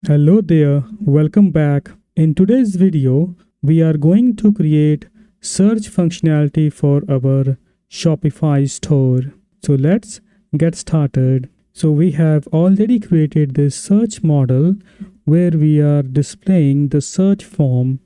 Hello there, welcome back. In today's video, we are going to create search functionality for our Shopify store. So let's get started. So we have already created this search model where we are displaying the search form.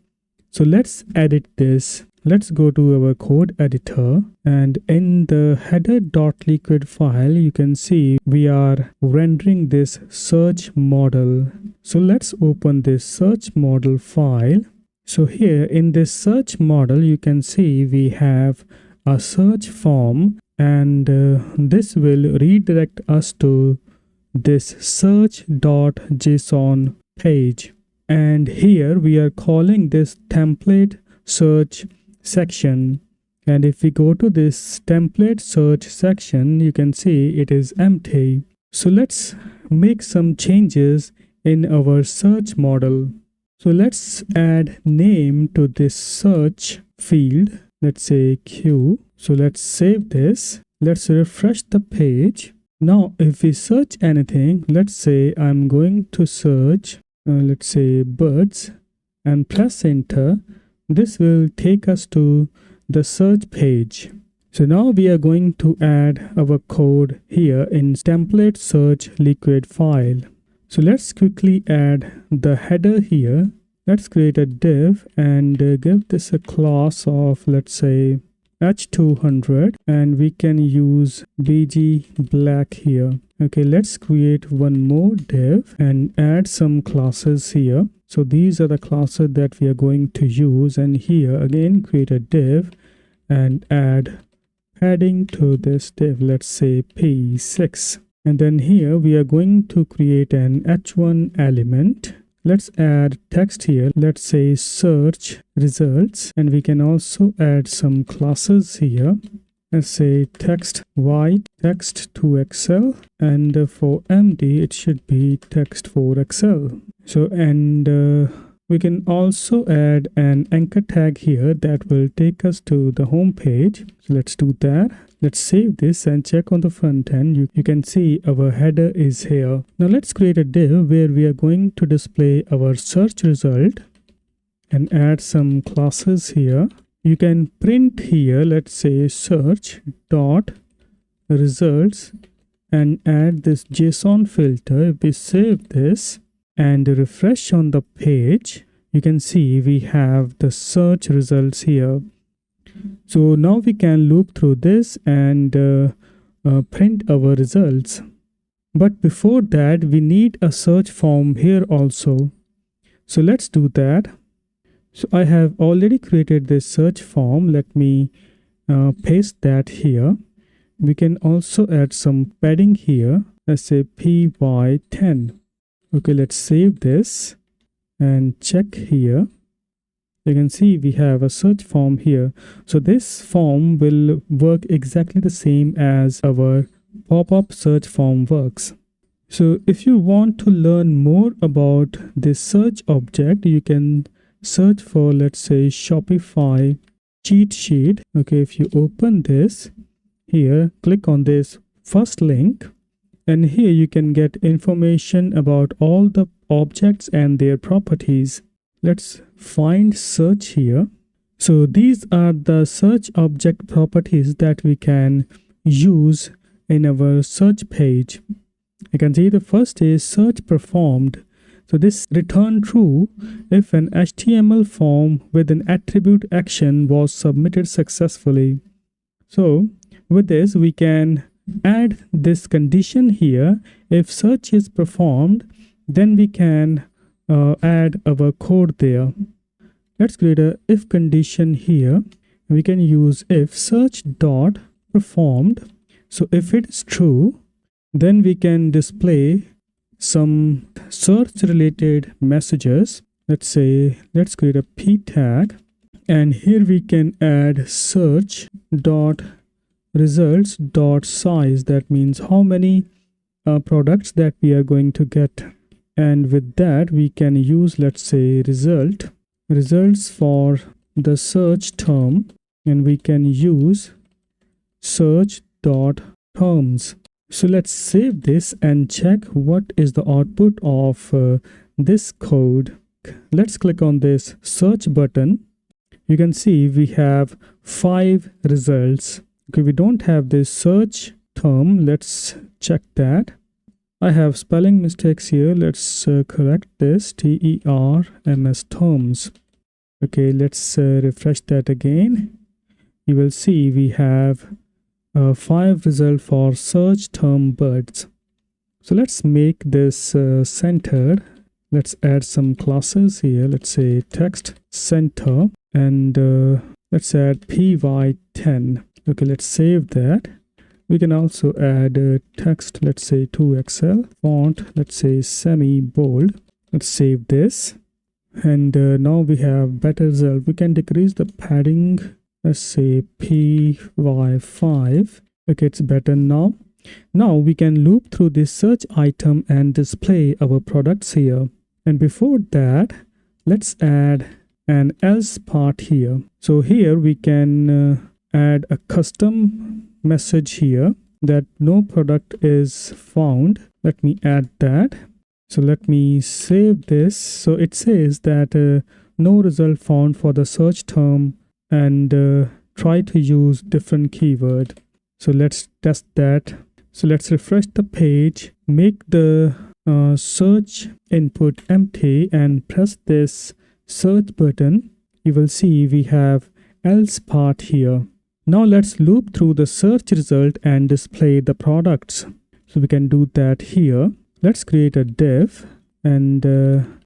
So let's edit this. Let's go to our code editor, and in the header.liquid file you can see we are rendering this search model. So let's open this search model file. So here in this search model you can see we have a search form, and this will redirect us to this search.json page. And here we are calling this template search section, and if we go to this template search section you can see it is empty. So let's make some changes in our search model. So let's add name to this search field. Let's say Q. So let's save this. Let's refresh the page. Now if we search anything, let's say I'm going to search let's say birds, and press enter. This will take us to the search page. So now we are going to add our code here in template search liquid file. So let's quickly add the header here. Let's create a div and give this a class of, let's say, h200, and we can use bg black here. Okay, let's create one more div and add some classes here. So these are the classes that we are going to use, and here again create a div and add padding to this div, let's say p6. And then here we are going to create an h1 element. Let's add text here, let's say search results, and we can also add some classes here. Let's say text white, text to Excel, and for MD it should be text for Excel. So and we can also add an anchor tag here that will take us to the home page. So let's do that. Let's save this and check on the front end. You can see our header is here. Now let's create a div where we are going to display our search result and add some classes here. You can print here, let's say search dot results, and add this JSON filter. If we save this and refresh on the page, you can see we have the search results here. So now we can loop through this and print our results. But before that, we need a search form here also. So let's do that. So I have already created this search form. Let me paste that here. We can also add some padding here. Let's say py10. Okay, let's save this and check here. You can see we have a search form here. So this form will work exactly the same as our pop-up search form works. So if you want to learn more about this search object, you can search for, let's say, Shopify cheat sheet. Okay, if you open this here, click on this first link, and here you can get information about all the objects and their properties. Let's find search here. So these are the search object properties that we can use in our search page. You can see the first is search performed. So this return true if an HTML form with an attribute action was submitted successfully. So with this we can add this condition here. If search is performed, then we can add our code there. Let's create a if condition here. We can use if search dot performed. So if it is true, then we can display some search related messages. Let's say, let's create a p tag, and here we can add search dot results dot size. That means how many products that we are going to get. And with that we can use, let's say, results for the search term, and we can use search dot terms. So let's save this and check what is the output of this code, let's click on this search button. You can see we have 5 results. Okay, we don't have this search term. Let's check that. I have spelling mistakes here. Let's correct this. TERMS, terms. Okay, let's refresh that again. You will see we have 5 results for search term birds. So let's make this centered. Let's add some classes here. Let's say text center, and let's add py10. Okay, let's save that. We can also add text, let's say 2XL, font, let's say semi-bold. Let's save this. And now we have better result. We can decrease the padding, let's say py5. Okay, it's better now. Now we can loop through this search item and display our products here. And before that, let's add an else part here. So here we can add a custom message here that no product is found. Let me add that. So let me save this. So it says that no result found for the search term, and try to use different keyword. So let's test that. So let's refresh the page, make the search input empty, and press this search button. You will see we have else part here. Now let's loop through the search result and display the products. So we can do that here. Let's create a div, and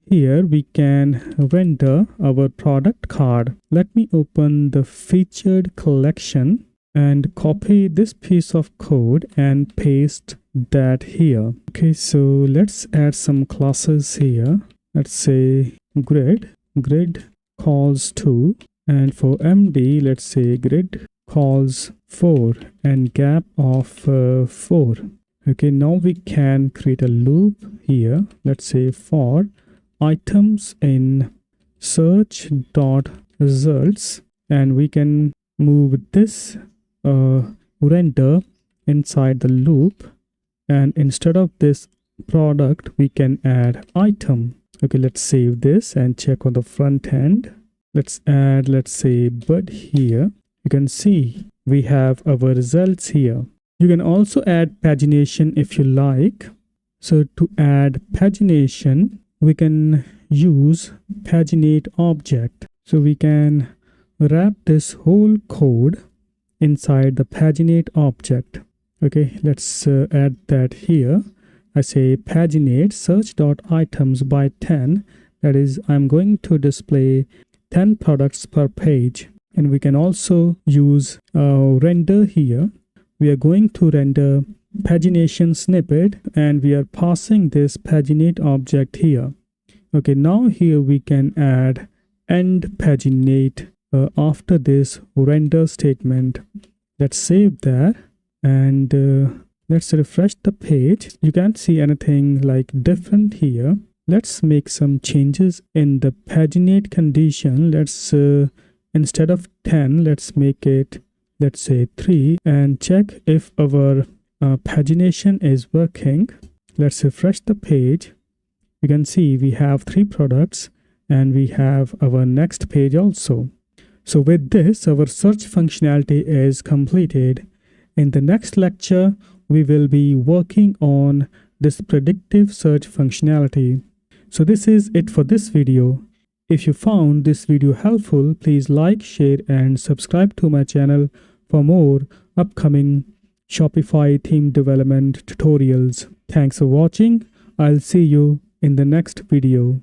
here we can render our product card. Let me open the featured collection and copy this piece of code and paste that here. Okay, so let's add some classes here. Let's say grid calls 2, and for MD, let's say grid calls 4 and gap of 4. Okay, now we can create a loop here. Let's say for items in search dot results, and we can move this render inside the loop, and instead of this product we can add item. Okay, let's save this and check on the front end. Let's add, let's say, bud here. You can see we have our results here. You can also add pagination if you like. So to add pagination, we can use paginate object. So we can wrap this whole code inside the paginate object. Okay, let's add that here. I say paginate search.items by 10. That is, I'm going to display 10 products per page. And we can also use render here. We are going to render pagination snippet, and we are passing this paginate object here. Okay, now here we can add end paginate after this render statement. Let's save that, and let's refresh the page. You can't see anything like different here. Let's make some changes in the paginate condition. Let's instead of 10, let's make it, let's say 3, and check if our pagination is working. Let's refresh the page. You can see we have 3 products, and we have our next page also. So with this, our search functionality is completed. In the next lecture, we will be working on this predictive search functionality. So this is it for this video. If you found this video helpful, please like, share, and subscribe to my channel for more upcoming Shopify theme development tutorials. Thanks for watching. I'll see you in the next video.